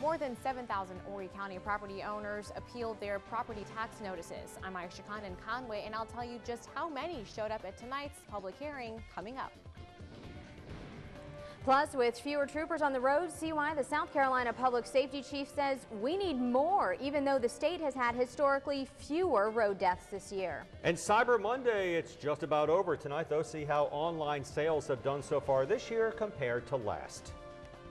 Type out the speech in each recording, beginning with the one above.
More than 7,000 Horry County property owners appealed their property tax notices. I'm Aisha Khan in Conway, and I'll tell you just how many showed up at tonight's public hearing coming up. Plus, with fewer troopers on the road, CY, the South Carolina Public Safety Chief says we need more, even though the state has had historically fewer road deaths this year. And Cyber Monday, it's just about over tonight, though. See how online sales have done so far this year compared to last.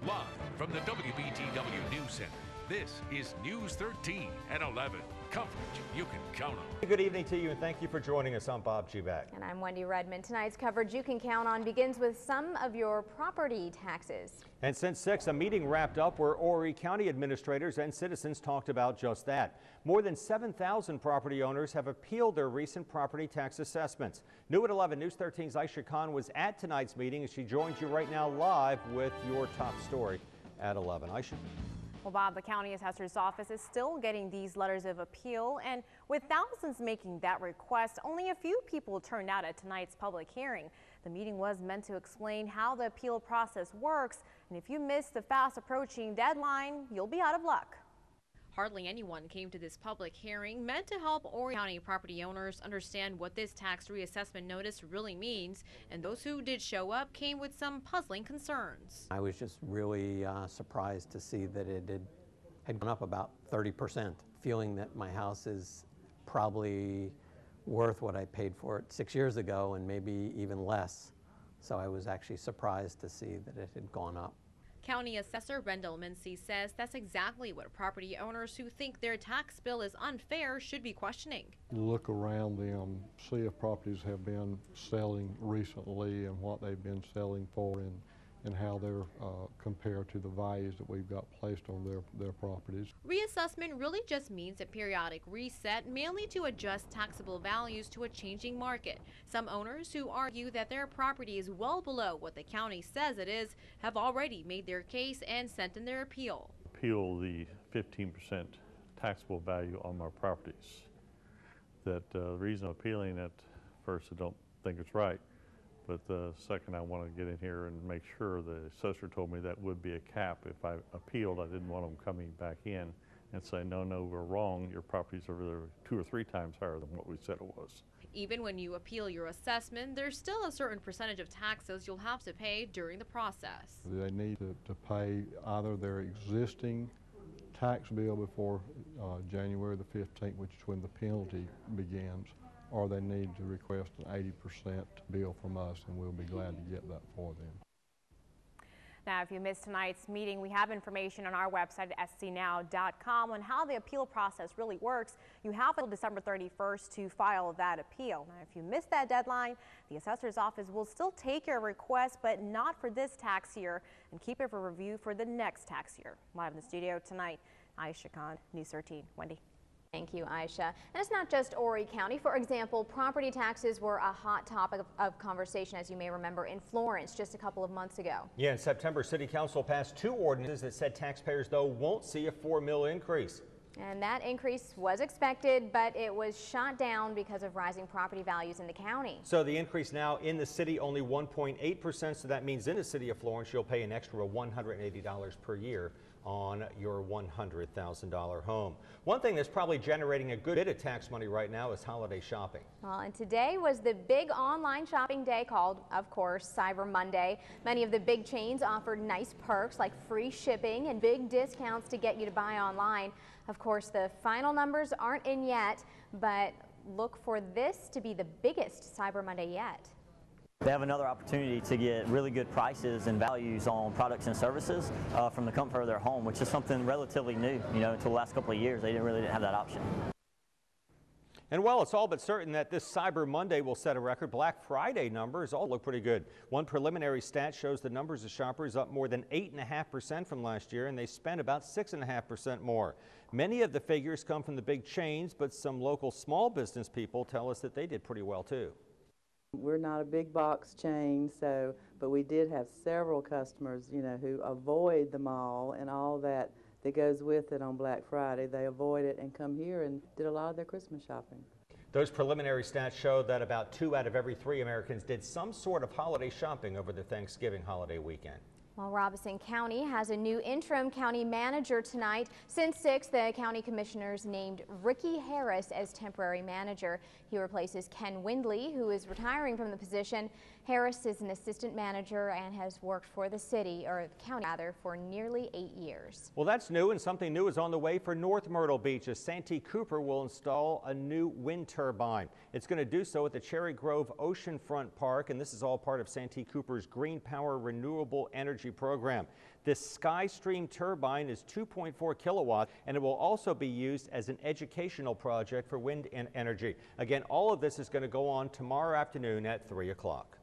Live from the WBTW News Center, this is News 13 at 11. Coverage you can count on. Good evening to you, and thank you for joining us. I'm Bob Juback. And I'm Wendy Redmond. Tonight's coverage you can count on begins with some of your property taxes. And since 6, a meeting wrapped up where Horry County administrators and citizens talked about just that. More than 7,000 property owners have appealed their recent property tax assessments. New at 11, News 13's Aisha Khan was at tonight's meeting, and she joins you right now live with your top story at 11. Aisha. Well, Bob, the county assessor's office is still getting these letters of appeal, and with thousands making that request, only a few people turned out at tonight's public hearing. The meeting was meant to explain how the appeal process works, and if you miss the fast approaching deadline, you'll be out of luck. Hardly anyone came to this public hearing, meant to help Horry County property owners understand what this tax reassessment notice really means, and those who did show up came with some puzzling concerns. I was just really surprised to see that it had gone up about 30%, feeling that my house is probably worth what I paid for it 6 years ago and maybe even less. So I was actually surprised to see that it had gone up. County Assessor Rendell Mincy says that's exactly what property owners who think their tax bill is unfair should be questioning. Look around them, see if properties have been selling recently and what they've been selling for, and how they're compared to the values that we've got placed on their properties. Reassessment really just means a periodic reset, mainly to adjust taxable values to a changing market. Some owners who argue that their property is well below what the county says it is have already made their case and sent in their appeal. Appeal the 15% taxable value on my properties. The reason I'm appealing it, first, I don't think it's right. But the second, I want to get in here and make sure the assessor told me that would be a cap. If I appealed, I didn't want them coming back in and say, no, we're wrong. Your properties are 2 or 3 times higher than what we said it was. Even when you appeal your assessment, there's still a certain percentage of taxes you'll have to pay during the process. They need to pay either their existing tax bill before January the 15th, which is when the penalty begins, or they need to request an 80% bill from us, and we'll be glad to get that for them. Now, if you missed tonight's meeting, we have information on our website at scnow.com on how the appeal process really works. You have until December 31st to file that appeal. Now, if you missed that deadline, the assessor's office will still take your request, but not for this tax year, and keep it for review for the next tax year. Live in the studio tonight, Aisha Khan, News 13. Wendy. Thank you, Aisha. And it's not just Horry County. For example, property taxes were a hot topic of conversation, as you may remember, in Florence just a couple of months ago. Yeah, in September, City Council passed 2 ordinances that said taxpayers, though, won't see a $4 million increase. And that increase was expected, but it was shot down because of rising property values in the county. So the increase now in the city only 1.8%. So that means in the city of Florence, you'll pay an extra $180 per year on your $100,000 home. One thing that's probably generating a good bit of tax money right now is holiday shopping. Well, and today was the big online shopping day called, of course, Cyber Monday. Many of the big chains offered nice perks like free shipping and big discounts to get you to buy online. Of course, the final numbers aren't in yet, but look for this to be the biggest Cyber Monday yet. They have another opportunity to get really good prices and values on products and services from the comfort of their home, which is something relatively new. Until the last couple of years, they didn't have that option. And well, it's all but certain that this Cyber Monday will set a record. Black Friday numbers all look pretty good. One preliminary stat shows the numbers of shoppers up more than 8.5% from last year, and they spent about 6.5% more. Many of the figures come from the big chains, but some local small business people tell us that they did pretty well too. We're not a big box chain, but we did have several customers, who avoid the mall and all that goes with it on Black Friday. They avoid it and come here and did a lot of their Christmas shopping. Those preliminary stats show that about 2 out of every 3 Americans did some sort of holiday shopping over the Thanksgiving holiday weekend. Well, Robeson County has a new interim county manager tonight. Since 6, the county commissioners named Ricky Harris as temporary manager. He replaces Ken Windley, who is retiring from the position. Harris is an assistant manager and has worked for the city, or the county rather, for nearly 8 years. Well, that's new, and something new is on the way for North Myrtle Beach as Santee Cooper will install a new wind turbine. It's going to do so at the Cherry Grove Oceanfront Park, and this is all part of Santee Cooper's Green Power Renewable Energy program. This SkyStream turbine is 2.4 kilowatts, and it will also be used as an educational project for wind energy. Again, all of this is going to go on tomorrow afternoon at 3 o'clock.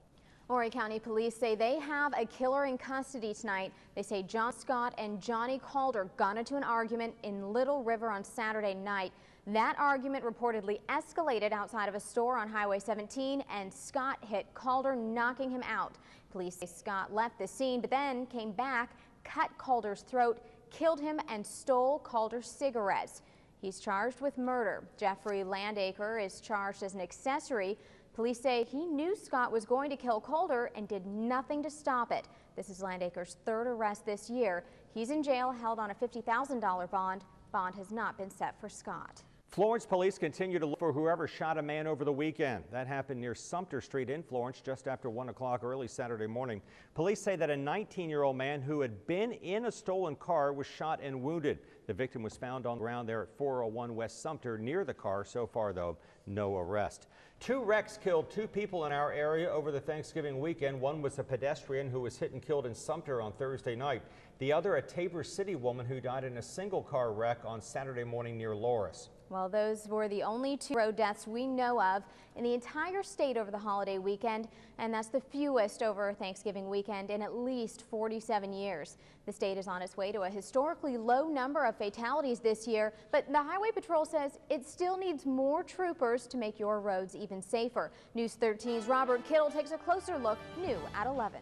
Horry County Police say they have a killer in custody tonight. They say John Scott and Johnny Calder got into an argument in Little River on Saturday night. That argument reportedly escalated outside of a store on Highway 17, and Scott hit Calder, knocking him out. Police say Scott left the scene, but then came back, cut Calder's throat, killed him, and stole Calder's cigarettes. He's charged with murder. Jeffrey Landacre is charged as an accessory. Police say he knew Scott was going to kill Calder and did nothing to stop it. This is Landacre's third arrest this year. He's in jail, held on a $50,000 bond. Bond has not been set for Scott. Florence police continue to look for whoever shot a man over the weekend. That happened near Sumter Street in Florence just after 1 o'clock early Saturday morning. Police say that a 19-year-old man who had been in a stolen car was shot and wounded. The victim was found on the ground there at 401 West Sumter near the car. So far, though, no arrest. 2 wrecks killed 2 people in our area over the Thanksgiving weekend. One was a pedestrian who was hit and killed in Sumter on Thursday night. The other, a Tabor City woman who died in a single car wreck on Saturday morning near Loris. Well, those were the only 2 road deaths we know of in the entire state over the holiday weekend, and that's the fewest over Thanksgiving weekend in at least 47 years. The state is on its way to a historically low number of fatalities this year, but the Highway Patrol says it still needs more troopers to make your roads even safer. News 13's Robert Kittle takes a closer look, new at 11.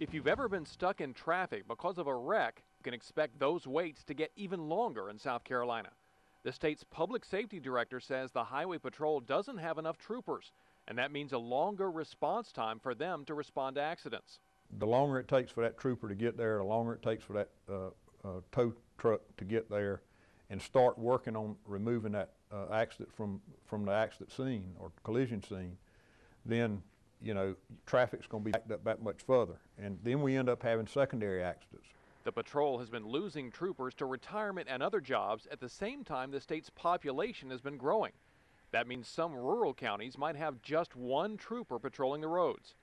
If you've ever been stuck in traffic because of a wreck, you can expect those waits to get even longer in South Carolina. The state's public safety director says the Highway Patrol doesn't have enough troopers, and that means a longer response time for them to respond to accidents. The longer it takes for that trooper to get there, the longer it takes for that tow truck to get there and start working on removing that accident from the accident scene or collision scene, then, you know, traffic's going to be backed up that much further, and then we end up having secondary accidents. The patrol has been losing troopers to retirement and other jobs at the same time the state's population has been growing. That means some rural counties might have just 1 trooper patrolling the roads.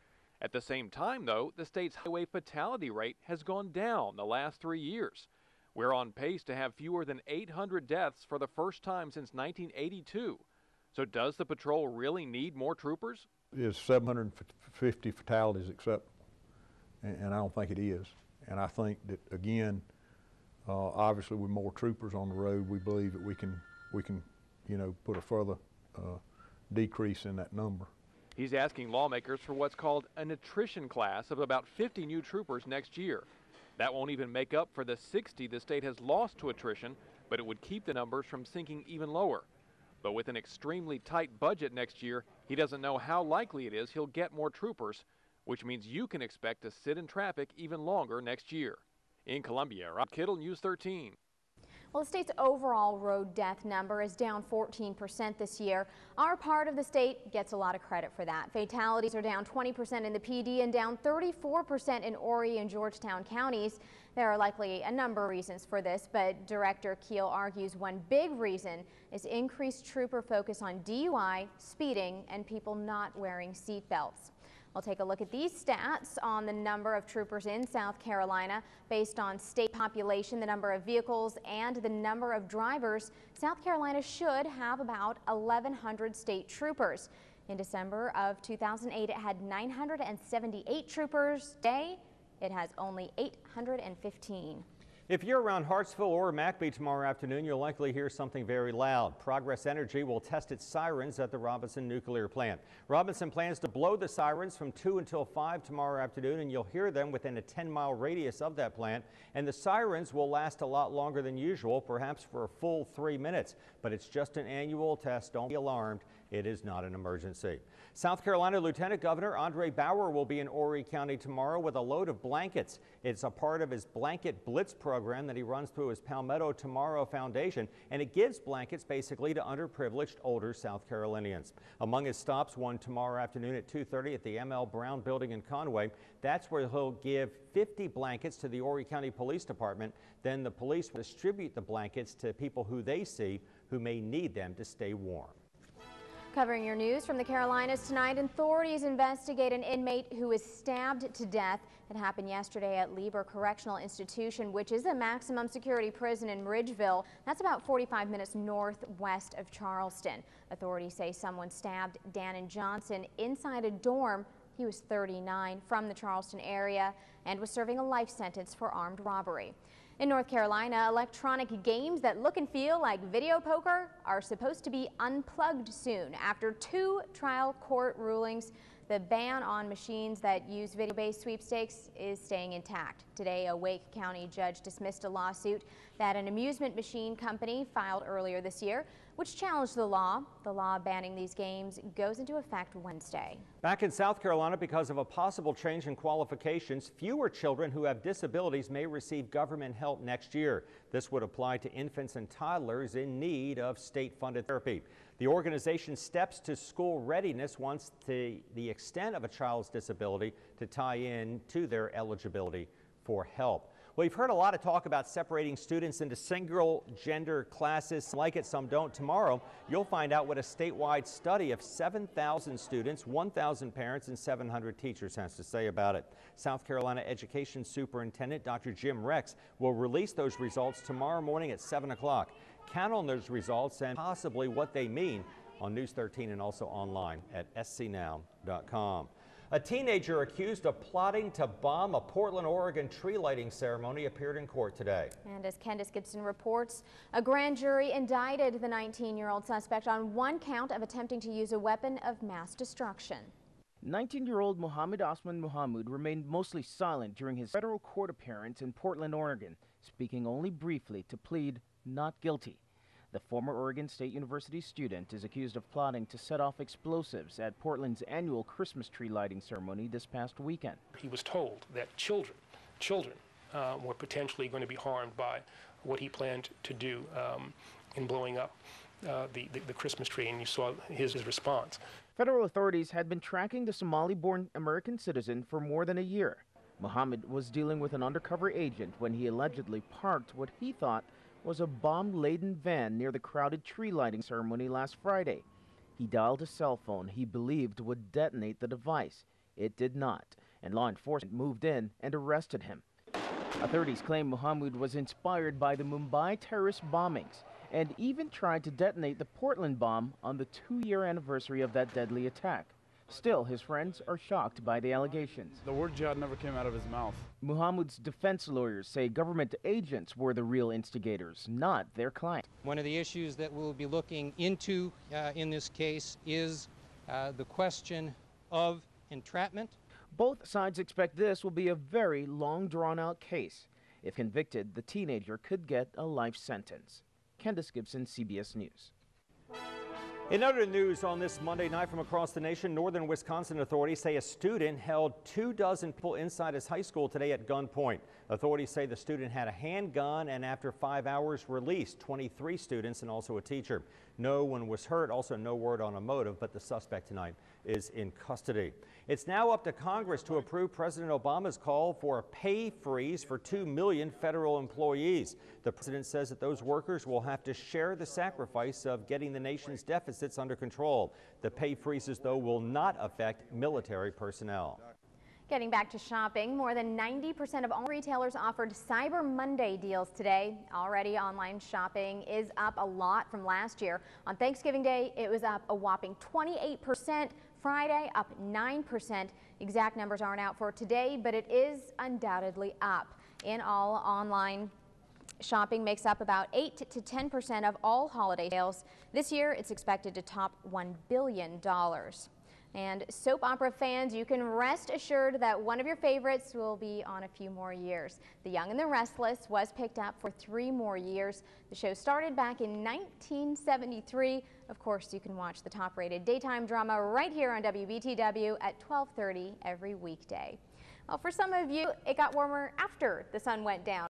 At the same time, though, the state's highway fatality rate has gone down the last 3 years. We're on pace to have fewer than 800 deaths for the first time since 1982. So does the patrol really need more troopers? Is 750 fatalities acceptable? And I don't think it is. And I think that, again, obviously with more troopers on the road, we believe that we can, you know, put a further decrease in that number. He's asking lawmakers for what's called an attrition class of about 50 new troopers next year. That won't even make up for the 60 the state has lost to attrition, but it would keep the numbers from sinking even lower. But with an extremely tight budget next year, he doesn't know how likely it is he'll get more troopers, which means you can expect to sit in traffic even longer next year. In Columbia, Rob Kittle, News 13. Well, the state's overall road death number is down 14% this year. Our part of the state gets a lot of credit for that. Fatalities are down 20% in the PD and down 34% in Horry and Georgetown counties. There are likely a number of reasons for this, but Director Keel argues one big reason is increased trooper focus on DUI, speeding, and people not wearing seat belts. We'll take a look at these stats on the number of troopers in South Carolina. Based on state population, the number of vehicles, and the number of drivers, South Carolina should have about 1,100 state troopers. In December of 2008, it had 978 troopers. Today, it has only 815. If you're around Hartsville or McBee tomorrow afternoon, you'll likely hear something very loud. Progress Energy will test its sirens at the Robinson nuclear plant. Robinson plans to blow the sirens from 2 until 5 tomorrow afternoon, and you'll hear them within a 10-mile radius of that plant. And the sirens will last a lot longer than usual, perhaps for a full 3 minutes. But it's just an annual test. Don't be alarmed. It is not an emergency. South Carolina Lieutenant Governor Andre Bauer will be in Horry County tomorrow with a load of blankets. It's a part of his Blanket Blitz program that he runs through his Palmetto Tomorrow Foundation, and it gives blankets basically to underprivileged older South Carolinians. Among his stops, one tomorrow afternoon at 2:30 at the M.L. Brown Building in Conway. That's where he'll give 50 blankets to the Horry County Police Department. Then the police will distribute the blankets to people who they see who may need them to stay warm. Covering your news from the Carolinas tonight, authorities investigate an inmate who was stabbed to death. It happened yesterday at Lieber Correctional Institution, which is a maximum security prison in Ridgeville. That's about 45 minutes northwest of Charleston. Authorities say someone stabbed Dannon Johnson inside a dorm. He was 39, from the Charleston area, and was serving a life sentence for armed robbery. In North Carolina, electronic games that look and feel like video poker are supposed to be unplugged soon. After 2 trial court rulings, the ban on machines that use video-based sweepstakes is staying intact. Today, a Wake County judge dismissed a lawsuit that an amusement machine company filed earlier this year, which challenged the law. The law banning these games goes into effect Wednesday. Back in South Carolina, because of a possible change in qualifications, fewer children who have disabilities may receive government help next year. This would apply to infants and toddlers in need of state-funded therapy. The organization Steps to School Readiness wants the extent of a child's disability to tie in to their eligibility for help. Well, you've heard a lot of talk about separating students into single gender classes. Some like it, some don't. Tomorrow, you'll find out what a statewide study of 7,000 students, 1,000 parents, and 700 teachers has to say about it. South Carolina Education Superintendent Dr. Jim Rex will release those results tomorrow morning at 7 o'clock. Count on those results and possibly what they mean on News 13 and also online at scnow.com. A teenager accused of plotting to bomb a Portland, Oregon tree lighting ceremony appeared in court today. And as Candace Gibson reports, a grand jury indicted the 19-year-old suspect on 1 count of attempting to use a weapon of mass destruction. 19-year-old Mohammed Osman Mohamud remained mostly silent during his federal court appearance in Portland, Oregon, speaking only briefly to plead not guilty. The former Oregon State University student is accused of plotting to set off explosives at Portland's annual Christmas tree lighting ceremony this past weekend. He was told that children were potentially going to be harmed by what he planned to do in blowing up the Christmas tree, and you saw his response. Federal authorities had been tracking the Somali-born American citizen for more than a year. Mohammed was dealing with an undercover agent when he allegedly parked what he thought was a bomb-laden van near the crowded tree lighting ceremony last Friday. He dialed a cell phone he believed would detonate the device. It did not, and law enforcement moved in and arrested him. Authorities claim Mohammed was inspired by the Mumbai terrorist bombings and even tried to detonate the Portland bomb on the 2-year anniversary of that deadly attack. Still, his friends are shocked by the allegations. The word jihad never came out of his mouth. Mohammed's defense lawyers say government agents were the real instigators, not their client. One of the issues that we'll be looking into in this case is the question of entrapment. Both sides expect this will be a very long, drawn-out case. If convicted, the teenager could get a life sentence. Candace Gibson, CBS News. In other news on this Monday night from across the nation, northern Wisconsin authorities say a student held 24 people inside his high school today at gunpoint. Authorities say the student had a handgun and after 5 hours released 23 students and also a teacher. No one was hurt, also no word on a motive, but the suspect tonight is in custody. It's now up to Congress to approve President Obama's call for a pay freeze for 2 million federal employees. The president says that those workers will have to share the sacrifice of getting the nation's deficits under control. The pay freezes, though, will not affect military personnel. Getting back to shopping, more than 90% of all retailers offered Cyber Monday deals today. Already, online shopping is up a lot from last year. On Thanksgiving Day, it was up a whopping 28%. Friday, up 9%. Exact numbers aren't out for today, but it is undoubtedly up. In all, online shopping makes up about 8 to 10% of all holiday sales. This year, it's expected to top $1 billion. And soap opera fans, you can rest assured that one of your favorites will be on a few more years. The Young and the Restless was picked up for 3 more years. The show started back in 1973. Of course, you can watch the top-rated daytime drama right here on WBTW at 12:30 every weekday. Well, for some of you, it got warmer after the sun went down.